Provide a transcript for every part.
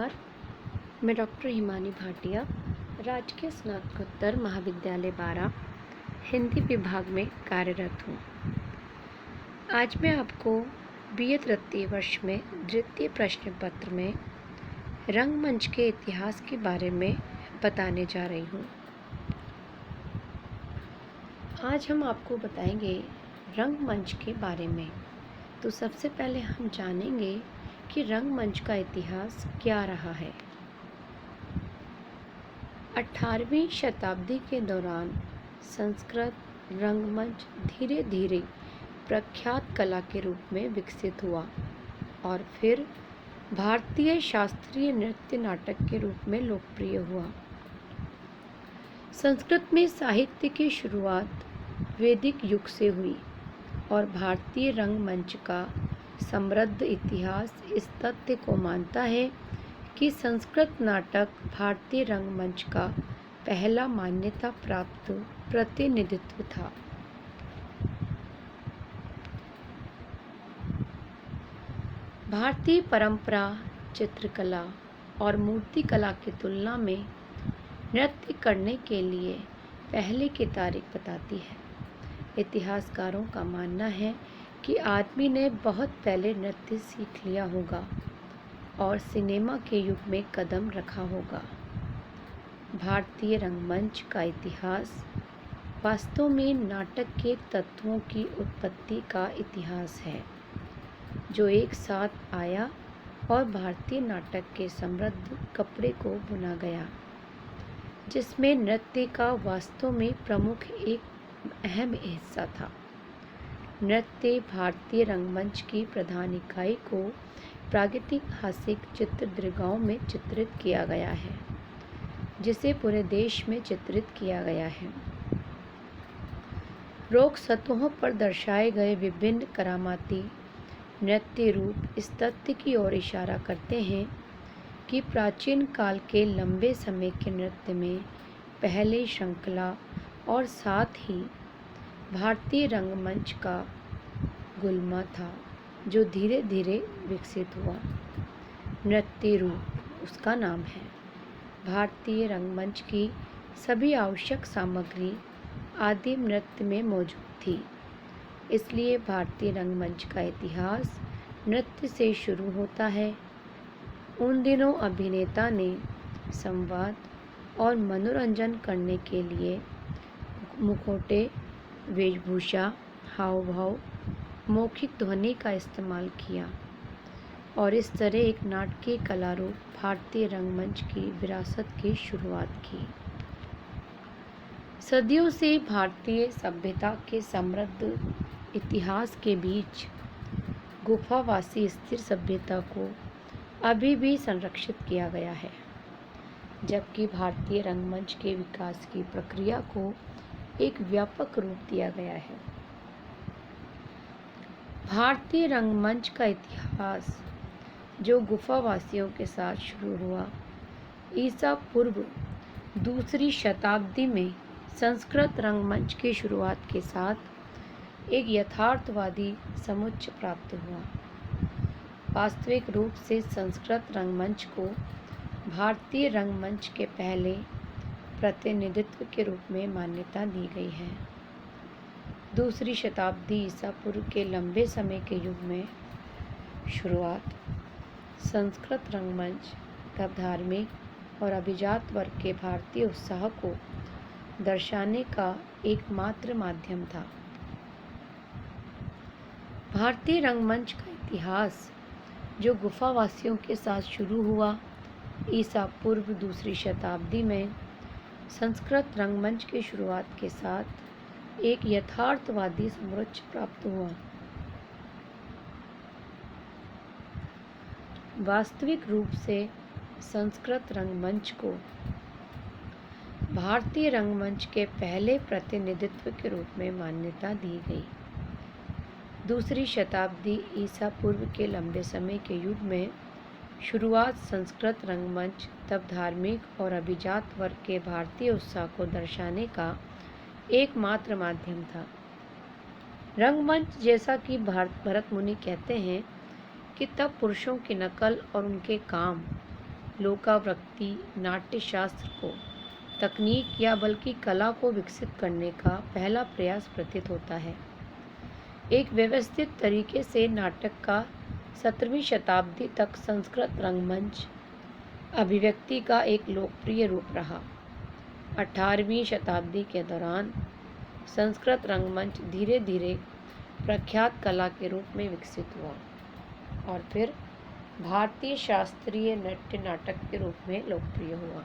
नमस्कार। मैं डॉक्टर हिमानी भाटिया, राजकीय स्नातकोत्तर महाविद्यालय बारा, हिंदी विभाग में कार्यरत हूँ। आज मैं आपको बीए तृतीय वर्ष में द्वितीय प्रश्न पत्र में रंगमंच के इतिहास के बारे में बताने जा रही हूँ। आज हम आपको बताएंगे रंगमंच के बारे में। तो सबसे पहले हम जानेंगे कि रंगमंच का इतिहास क्या रहा है। 18वीं शताब्दी के दौरान संस्कृत रंगमंच धीरे धीरे प्रख्यात कला के रूप में विकसित हुआ और फिर भारतीय शास्त्रीय नृत्य नाटक के रूप में लोकप्रिय हुआ। संस्कृत में साहित्य की शुरुआत वैदिक युग से हुई और भारतीय रंगमंच का समृद्ध इतिहास इस तथ्य को मानता है कि संस्कृत नाटक भारतीय रंगमंच का पहला मान्यता प्राप्त प्रतिनिधित्व था। भारतीय परंपरा चित्रकला और मूर्तिकला की तुलना में नृत्य करने के लिए पहले की तारीख बताती है। इतिहासकारों का मानना है कि आदमी ने बहुत पहले नृत्य सीख लिया होगा और सिनेमा के युग में कदम रखा होगा। भारतीय रंगमंच का इतिहास वास्तव में नाटक के तत्वों की उत्पत्ति का इतिहास है, जो एक साथ आया और भारतीय नाटक के समृद्ध कपड़े को बुना गया, जिसमें नृत्य का वास्तव में प्रमुख एक अहम हिस्सा था। नृत्य भारतीय रंगमंच की प्रधान इकाई को प्रागैतिहासिक चित्रदुर्गों में चित्रित किया गया है, जिसे पूरे देश में चित्रित किया गया है। रोग सतहों पर दर्शाए गए विभिन्न करामाती नृत्य रूप इस तथ्य की ओर इशारा करते हैं कि प्राचीन काल के लंबे समय के नृत्य में पहले श्रृंखला और साथ ही भारतीय रंगमंच का गुल्मा था, जो धीरे धीरे विकसित हुआ। नृत्य रूप उसका नाम है। भारतीय रंगमंच की सभी आवश्यक सामग्री आदिम नृत्य में मौजूद थी, इसलिए भारतीय रंगमंच का इतिहास नृत्य से शुरू होता है। उन दिनों अभिनेता ने संवाद और मनोरंजन करने के लिए मुखौटे, वेशभूषा, हाव भाव, मौखिक ध्वनि का इस्तेमाल किया और इस तरह एक नाटकीय कला रूप भारतीय रंगमंच की विरासत की शुरुआत की। सदियों से भारतीय सभ्यता के समृद्ध इतिहास के बीच गुफावासी स्थिर सभ्यता को अभी भी संरक्षित किया गया है, जबकि भारतीय रंगमंच के विकास की प्रक्रिया को एक व्यापक रूप दिया गया है। भारतीय रंगमंच का इतिहास, जो गुफावासियों के साथ शुरू हुआ, ईसा पूर्व दूसरी शताब्दी में संस्कृत रंगमंच की शुरुआत के साथ एक यथार्थवादी समुच्चय प्राप्त हुआ। वास्तविक रूप से संस्कृत रंगमंच को भारतीय रंगमंच के पहले प्रतिनिधित्व के रूप में मान्यता दी गई है। दूसरी शताब्दी ईसा पूर्व के लंबे समय के युग में शुरुआत संस्कृत रंगमंच तब धार्मिक और अभिजात वर्ग के भारतीय उत्साह को दर्शाने का एकमात्र माध्यम था। भारतीय रंगमंच का इतिहास, जो गुफावासियों के साथ शुरू हुआ, ईसा पूर्व दूसरी शताब्दी में संस्कृत रंगमंच की शुरुआत के साथ एक यथार्थवादी समुच्चय प्राप्त हुआ। वास्तविक रूप से संस्कृत रंगमंच को भारतीय रंगमंच के पहले प्रतिनिधित्व के रूप में मान्यता दी गई। दूसरी शताब्दी ईसा पूर्व के लंबे समय के युग में शुरुआत संस्कृत रंगमंच तब धार्मिक और अभिजात वर्ग के भारतीय उत्साह को दर्शाने का एकमात्र माध्यम था। रंगमंच, जैसा कि भरत मुनि कहते हैं कि तब पुरुषों की नकल और उनके काम लोकावृत्ति नाट्यशास्त्र को तकनीक या बल्कि कला को विकसित करने का पहला प्रयास प्रतीत होता है। एक व्यवस्थित तरीके से नाटक का 17वीं शताब्दी तक संस्कृत रंगमंच अभिव्यक्ति का एक लोकप्रिय रूप रहा। 18वीं शताब्दी के दौरान संस्कृत रंगमंच धीरे धीरे प्रख्यात कला के रूप में विकसित हुआ और फिर भारतीय शास्त्रीय नृत्य नाटक के रूप में लोकप्रिय हुआ।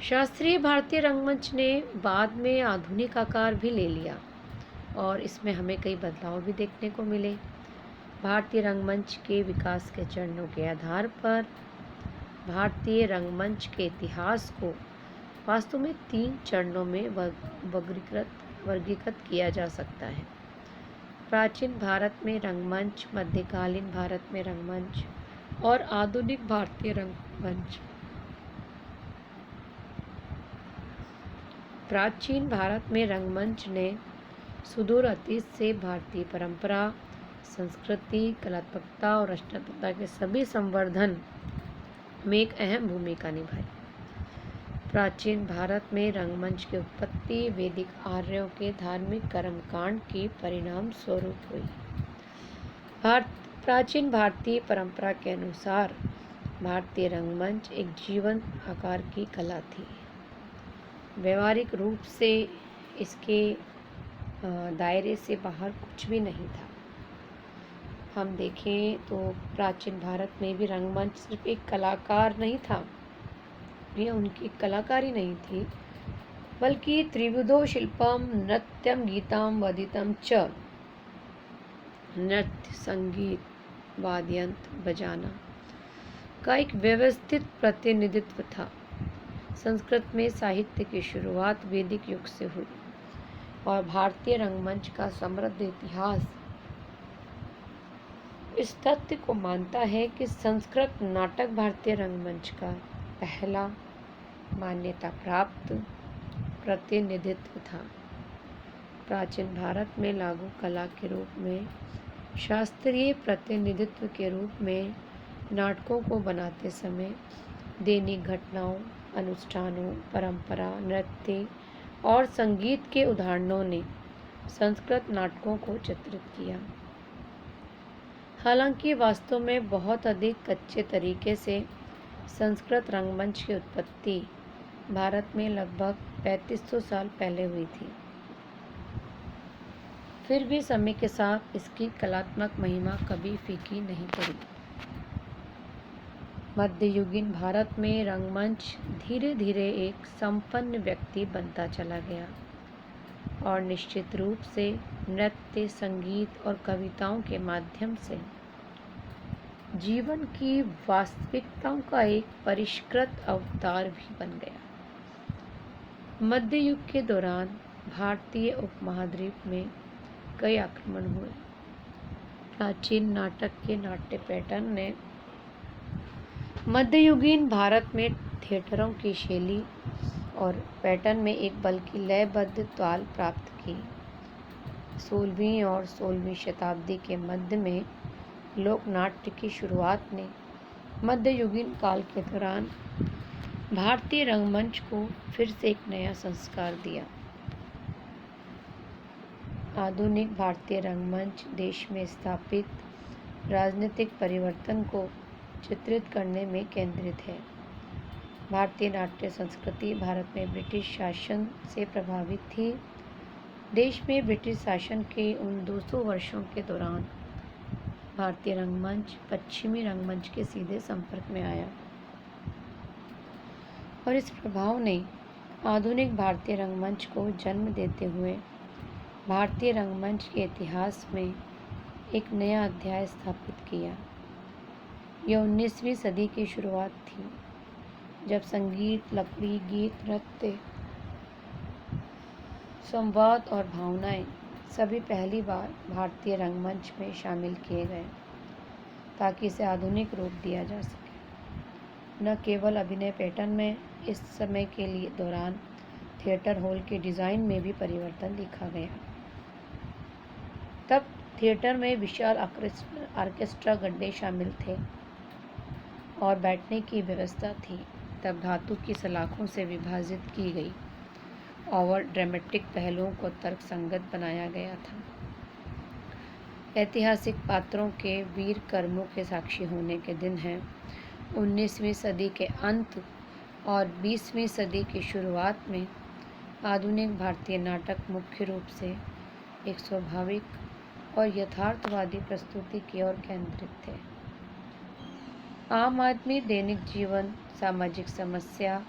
शास्त्रीय भारतीय रंगमंच ने बाद में आधुनिक आकार भी ले लिया और इसमें हमें कई बदलाव भी देखने को मिले। भारतीय रंगमंच के विकास के चरणों के आधार पर भारतीय रंगमंच के इतिहास को वास्तव में 3 चरणों में वर्गीकृत किया जा सकता है। प्राचीन भारत में रंगमंच, मध्यकालीन भारत में रंगमंच और आधुनिक भारतीय रंगमंच। प्राचीन भारत में रंगमंच ने सुदूर अतीत से भारतीय परंपरा, संस्कृति, कलात्मकता और रचनात्मकता के सभी संवर्धन में एक अहम भूमिका निभाई। प्राचीन भारत में रंगमंच की उत्पत्ति वैदिक आर्यों के धार्मिक कर्मकांड के परिणाम स्वरूप हुई। प्राचीन भारतीय परंपरा के अनुसार भारतीय रंगमंच एक जीवंत आकार की कला थी। व्यवहारिक रूप से इसके दायरे से बाहर कुछ भी नहीं था। हम देखें तो प्राचीन भारत में भी रंगमंच सिर्फ एक कलाकार नहीं था, यह उनकी कलाकारी नहीं थी, बल्कि त्रिविधो शिल्पम नृत्यम गीतम वदितम च, नृत्य, संगीत, वाद्ययंत्र, बजाना का एक व्यवस्थित प्रतिनिधित्व था। संस्कृत में साहित्य की शुरुआत वैदिक युग से हुई और भारतीय रंगमंच का समृद्ध इतिहास इस तथ्य को मानता है कि संस्कृत नाटक भारतीय रंगमंच का पहला मान्यता प्राप्त प्रतिनिधित्व था। प्राचीन भारत में लागू कला के रूप में, शास्त्रीय प्रतिनिधित्व के रूप में नाटकों को बनाते समय दैनिक घटनाओं, अनुष्ठानों, परंपरा, नृत्य और संगीत के उदाहरणों ने संस्कृत नाटकों को चित्रित किया। हालांकि वास्तव में बहुत अधिक कच्चे तरीके से संस्कृत रंगमंच की उत्पत्ति भारत में लगभग 3500 साल पहले हुई थी। फिर भी समय के साथ इसकी कलात्मक महिमा कभी फीकी नहीं पड़ी। मध्ययुगीन भारत में रंगमंच धीरे धीरे एक संपन्न व्यक्ति बनता चला गया और निश्चित रूप से नृत्य, संगीत और कविताओं के माध्यम से जीवन की वास्तविकताओं का एक परिष्कृत अवतार भी बन गया। मध्य युग के दौरान भारतीय उपमहाद्वीप में कई आक्रमण हुए। प्राचीन नाटक के नाट्य पैटर्न ने मध्ययुगीन भारत में थिएटरों की शैली और पैटर्न में एक बल्कि लयबद्ध ताल प्राप्त की। 16वीं और 16वीं शताब्दी के मध्य में लोक नाट्य की शुरुआत ने मध्ययुगीन काल के दौरान भारतीय रंगमंच को फिर से एक नया संस्कार दिया। आधुनिक भारतीय रंगमंच देश में स्थापित राजनीतिक परिवर्तन को चित्रित करने में केंद्रित है। भारतीय नाट्य संस्कृति भारत में ब्रिटिश शासन से प्रभावित थी। देश में ब्रिटिश शासन के उन 200 वर्षों के दौरान भारतीय रंगमंच पश्चिमी रंगमंच के सीधे संपर्क में आया और इस प्रभाव ने आधुनिक भारतीय रंगमंच को जन्म देते हुए भारतीय रंगमंच के इतिहास में एक नया अध्याय स्थापित किया। यह 19वीं सदी की शुरुआत थी जब संगीत, लकड़ी, गीत, नृत्य, संवाद और भावनाएं सभी पहली बार भारतीय रंगमंच में शामिल किए गए ताकि इसे आधुनिक रूप दिया जा सके। न केवल अभिनय पैटर्न में, इस समय के लिए दौरान थिएटर हॉल के डिज़ाइन में भी परिवर्तन देखा गया। तब थिएटर में विशाल ऑर्केस्ट्रा गड्ढे शामिल थे और बैठने की व्यवस्था थी तब धातु की सलाखों से विभाजित की गई और ड्रामेटिक पहलुओं को तर्कसंगत बनाया गया था। ऐतिहासिक पात्रों के वीर कर्मों के साक्षी होने के दिन हैं। 19वीं सदी के अंत और 20वीं सदी की शुरुआत में आधुनिक भारतीय नाटक मुख्य रूप से एक स्वाभाविक और यथार्थवादी प्रस्तुति की ओर केंद्रित थे। आम आदमी, दैनिक जीवन, सामाजिक समस्या,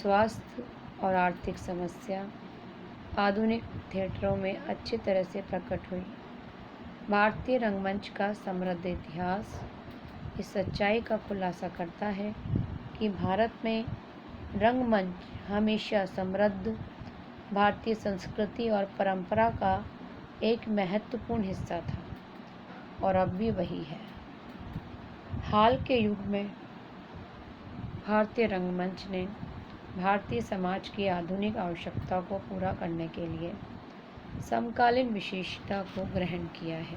स्वास्थ्य और आर्थिक समस्या आधुनिक थिएटरों में अच्छी तरह से प्रकट हुई। भारतीय रंगमंच का समृद्ध इतिहास इस सच्चाई का खुलासा करता है कि भारत में रंगमंच हमेशा समृद्ध भारतीय संस्कृति और परंपरा का एक महत्वपूर्ण हिस्सा था और अब भी वही है। हाल के युग में भारतीय रंगमंच ने भारतीय समाज की आधुनिक आवश्यकता को पूरा करने के लिए समकालीन विशेषता को ग्रहण किया है।